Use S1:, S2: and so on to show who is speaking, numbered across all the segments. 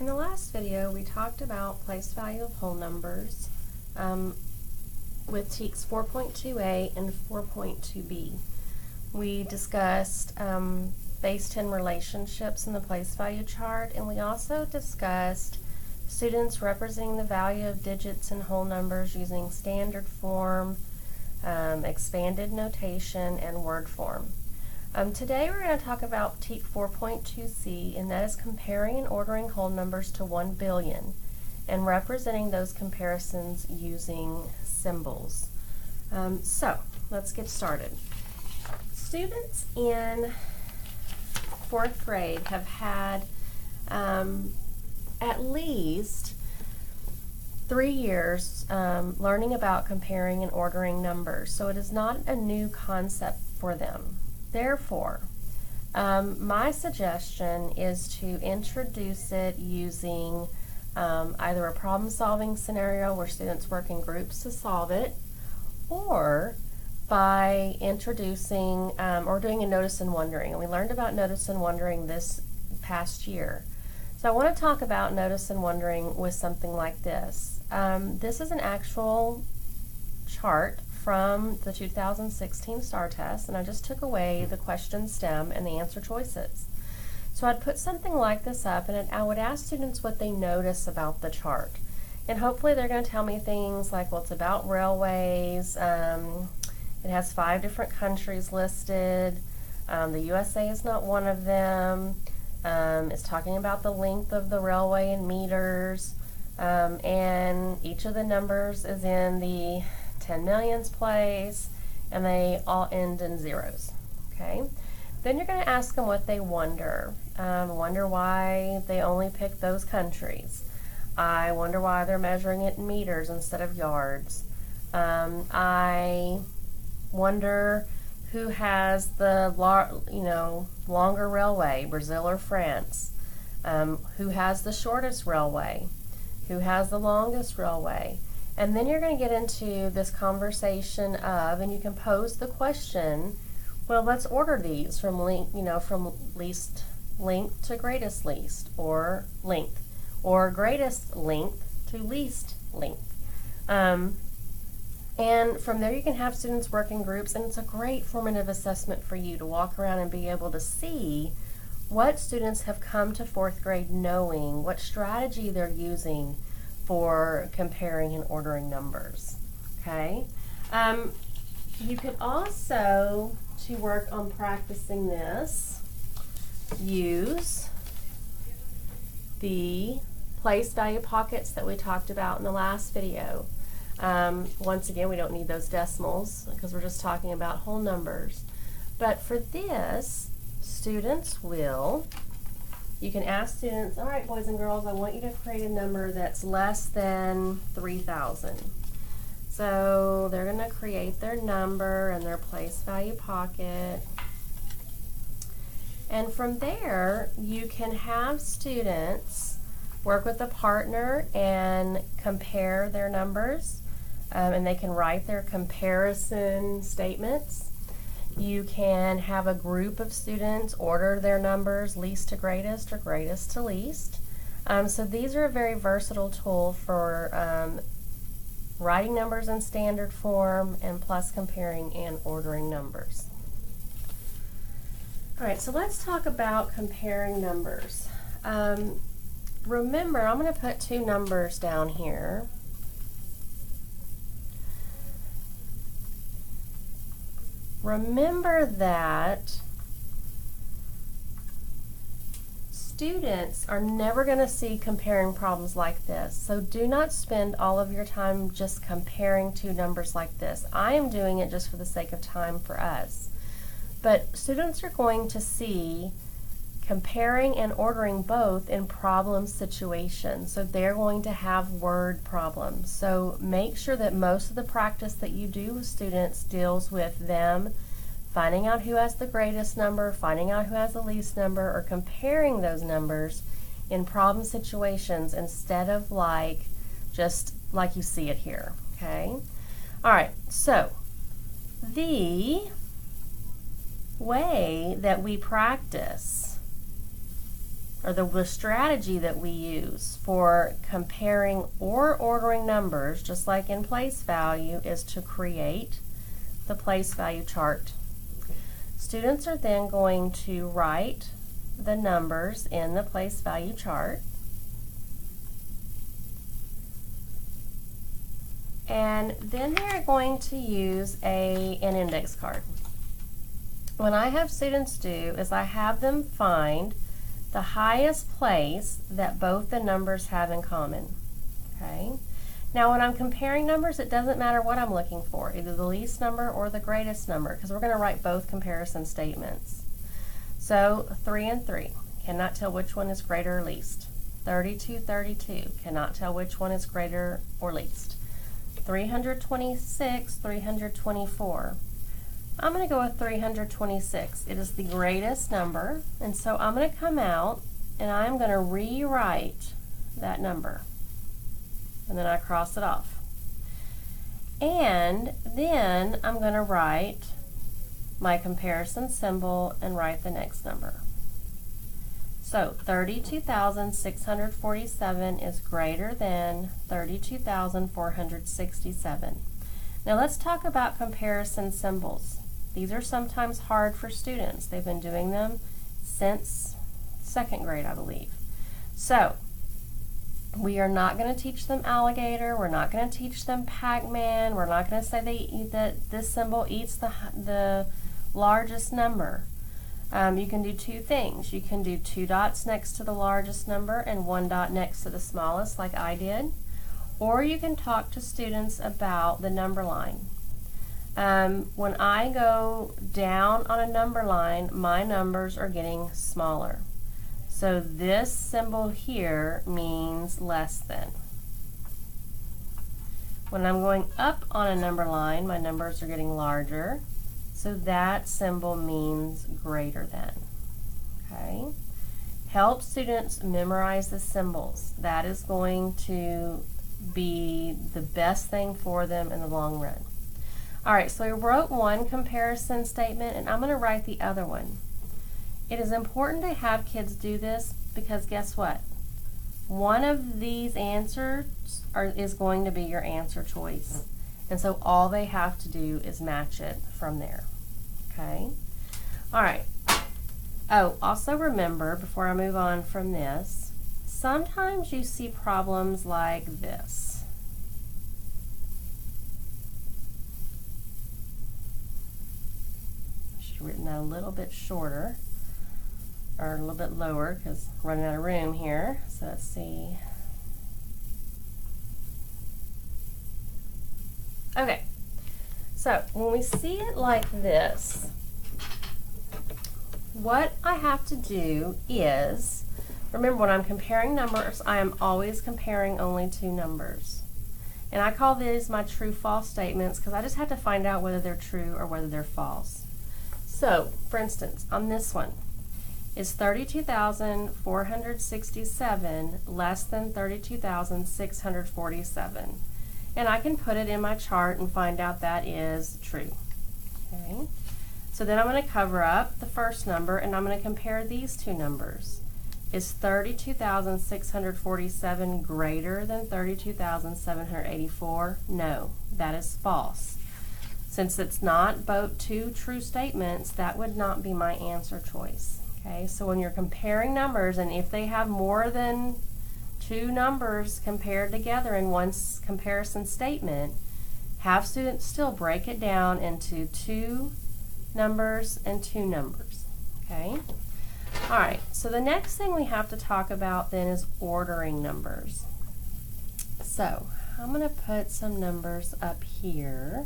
S1: In the last video, we talked about place value of whole numbers with TEKS 4.2a and 4.2b. We discussed base 10 relationships in the place value chart, and we also discussed students representing the value of digits in whole numbers using standard form, expanded notation, and word form. Today we're going to talk about TEKS 4.2c, and that is comparing and ordering whole numbers to 1 billion and representing those comparisons using symbols. So let's get started. Students in 4th grade have had at least 3 years learning about comparing and ordering numbers, so it is not a new concept for them. Therefore, my suggestion is to introduce it using either a problem-solving scenario where students work in groups to solve it, or by introducing or doing a notice and wondering. And we learned about notice and wondering this past year. So I want to talk about notice and wondering with something like this. This is an actual chart from the 2016 STAR test, and I just took away the question stem and the answer choices. So I'd put something like this up, and I would ask students what they notice about the chart. And hopefully they're going to tell me things like, well, it's about railways, it has 5 different countries listed, the USA is not one of them, it's talking about the length of the railway in meters, and each of the numbers is in the 10 millions place, and they all end in zeros. Okay. Then you're going to ask them what they wonder. Wonder why they only pick those countries. I wonder why they're measuring it in meters instead of yards. I wonder who has the longer railway, Brazil or France. Who has the shortest railway? Who has the longest railway? And then you're going to get into this conversation of, and you can pose the question, well, let's order these from from least length to greatest least, or length, or greatest length to least length. And from there you can have students work in groups, and it's a great formative assessment for you to walk around and be able to see what students have come to 4th grade knowing, what strategy they're using for comparing and ordering numbers. Okay. You could also, to work on practicing this, use the place value pockets that we talked about in the last video. Once again, we don't need those decimals because we're just talking about whole numbers. But for this, students will, you can ask students, all right, boys and girls, I want you to create a number that's less than 3,000. So they're going to create their number and their place value pocket. And from there, you can have students work with a partner and compare their numbers, and they can write their comparison statements. You can have a group of students order their numbers least to greatest or greatest to least. So these are a very versatile tool for writing numbers in standard form and plus comparing and ordering numbers. All right, so let's talk about comparing numbers. Remember, I'm going to put 2 numbers down here. Remember that students are never going to see comparing problems like this, so do not spend all of your time just comparing 2 numbers like this. I am doing it just for the sake of time for us. But students are going to see comparing and ordering both in problem situations, so they're going to have word problems. So make sure that most of the practice that you do with students deals with them finding out who has the greatest number, finding out who has the least number, or comparing those numbers in problem situations instead of just like you see it here. Okay? All right, so the way that we practice or the strategy that we use for comparing or ordering numbers, just like in place value, is to create the place value chart. Students are then going to write the numbers in the place value chart, and then they're going to use an index card. What I have students do is I have them find the highest place that both the numbers have in common. Okay. Now when I'm comparing numbers, it doesn't matter what I'm looking for, either the least number or the greatest number, because we're going to write both comparison statements. So 3 and 3, cannot tell which one is greater or least. 32, 32, cannot tell which one is greater or least. 326, 324. I'm going to go with 326. It is the greatest number, and so I'm going to come out and I'm going to rewrite that number. And then I cross it off. And then I'm going to write my comparison symbol and write the next number. So 32,647 is greater than 32,467. Now let's talk about comparison symbols. These are sometimes hard for students. They've been doing them since 2nd grade, I believe. So we are not going to teach them alligator. We're not going to teach them Pac-Man. We're not going to say that this symbol eats the largest number. You can do two things. You can do 2 dots next to the largest number and 1 dot next to the smallest, like I did. Or you can talk to students about the number line. When I go down on a number line, my numbers are getting smaller. So this symbol here means less than. When I'm going up on a number line, my numbers are getting larger. So that symbol means greater than. Okay? Help students memorize the symbols. That is going to be the best thing for them in the long run. All right, so we wrote one comparison statement, and I'm going to write the other one. It is important to have kids do this because guess what? One of these answers is going to be your answer choice. And so all they have to do is match it from there. Okay? All right. Oh, also remember, before I move on from this, sometimes you see problems like this. I should have written that a little bit shorter, or a little bit lower, because I'm running out of room here. So let's see. Okay, so when we see it like this, what I have to do is, remember when I'm comparing numbers, I am always comparing only 2 numbers. And I call these my true-false statements because I just have to find out whether they're true or whether they're false. So, for instance, on this one, is 32,467 less than 32,647? And I can put it in my chart and find out that is true. Okay. So then I'm going to cover up the first number and I'm going to compare these 2 numbers. Is 32,647 greater than 32,784? No, that is false. Since it's not both 2 true statements, that would not be my answer choice. Okay, so when you're comparing numbers, and if they have more than 2 numbers compared together in one comparison statement, have students still break it down into 2 numbers and 2 numbers. Okay? All right, so the next thing we have to talk about then is ordering numbers. So I'm going to put some numbers up here.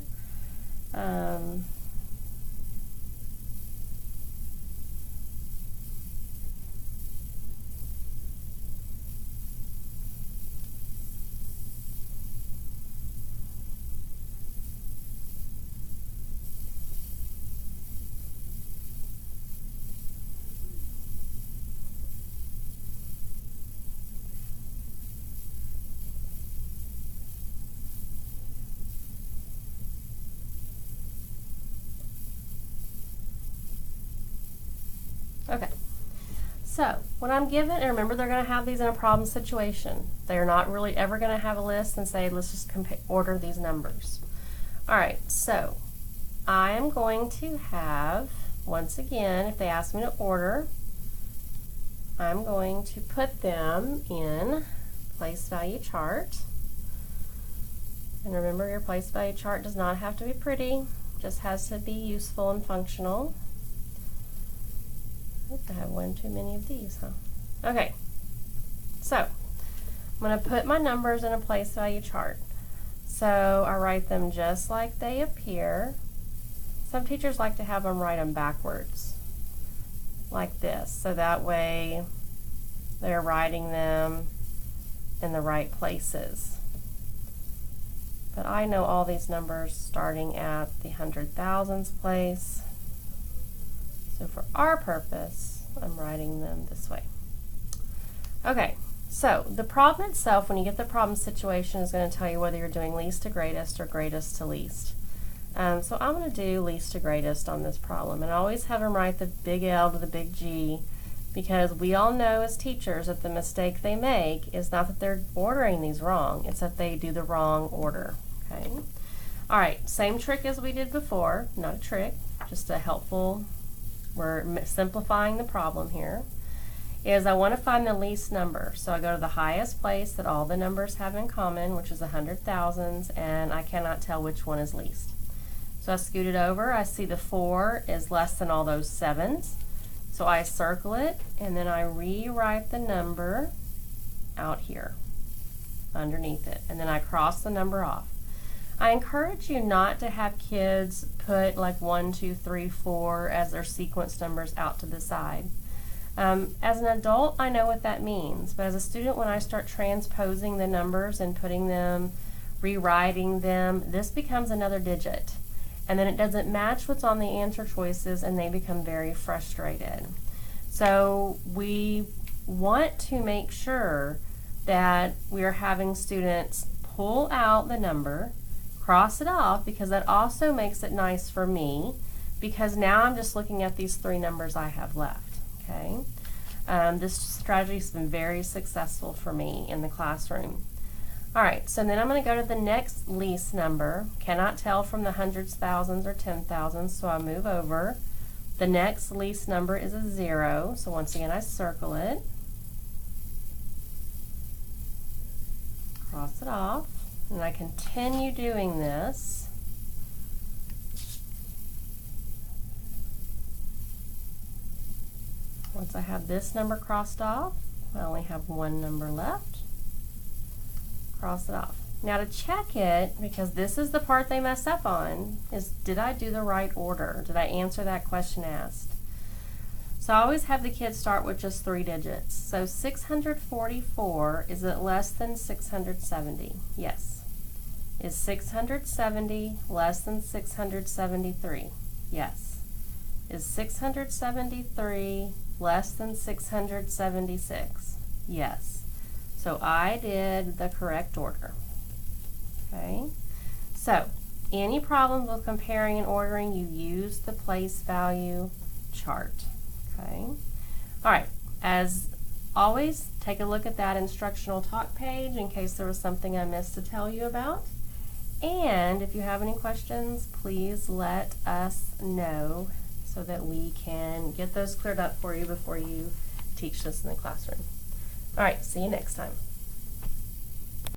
S1: So when I'm given, and remember they're going to have these in a problem situation. They're not really ever going to have a list and say, let's just order these numbers. All right, so I am going to have, once again, if they ask me to order, I'm going to put them in place value chart. And remember, your place value chart does not have to be pretty, just has to be useful and functional. I have one too many of these, huh? Okay, so I'm going to put my numbers in a place value chart. So I write them just like they appear. Some teachers like to have them write them backwards, like this, so that way they're writing them in the right places. But I know all these numbers starting at the hundred thousands place. So for our purpose, I'm writing them this way. Okay, so the problem itself, when you get the problem situation, is going to tell you whether you're doing least to greatest or greatest to least. So I'm going to do least to greatest on this problem. And I always have them write the big L to the big G, because we all know as teachers that the mistake they make is not that they're ordering these wrong, it's that they do the wrong order. Okay. All right, same trick as we did before, not a trick, just a helpful, we're simplifying the problem here, is I want to find the least number. So I go to the highest place that all the numbers have in common, which is 100,000s, and I cannot tell which one is least. So I scoot it over, I see the 4 is less than all those 7s, so I circle it, and then I rewrite the number out here underneath it, and then I cross the number off. I encourage you not to have kids put like 1, 2, 3, 4 as their sequence numbers out to the side. As an adult, I know what that means, but as a student, when I start transposing the numbers and putting them, rewriting them, this becomes another digit. And then it doesn't match what's on the answer choices, and they become very frustrated. So we want to make sure that we are having students pull out the number, cross it off, because that also makes it nice for me, because now I'm just looking at these 3 numbers I have left. Okay, this strategy has been very successful for me in the classroom. All right, so then I'm going to go to the next least number. Cannot tell from the hundreds, thousands, or 10,000s, so I move over. The next least number is a 0, so once again I circle it, cross it off, and I continue doing this. Once I have this number crossed off, I only have one number left. Cross it off. Now to check it, because this is the part they mess up on, is did I do the right order? Did I answer that question asked? So I always have the kids start with just 3 digits. So 644, is it less than 670? Yes. Is 670 less than 673? Yes. Is 673 less than 676? Yes. So I did the correct order. Okay. So any problems with comparing and ordering, you use the place value chart. Okay. All right. As always, take a look at that instructional talk page in case there was something I missed to tell you about. And if you have any questions, please let us know so that we can get those cleared up for you before you teach this in the classroom. All right, see you next time.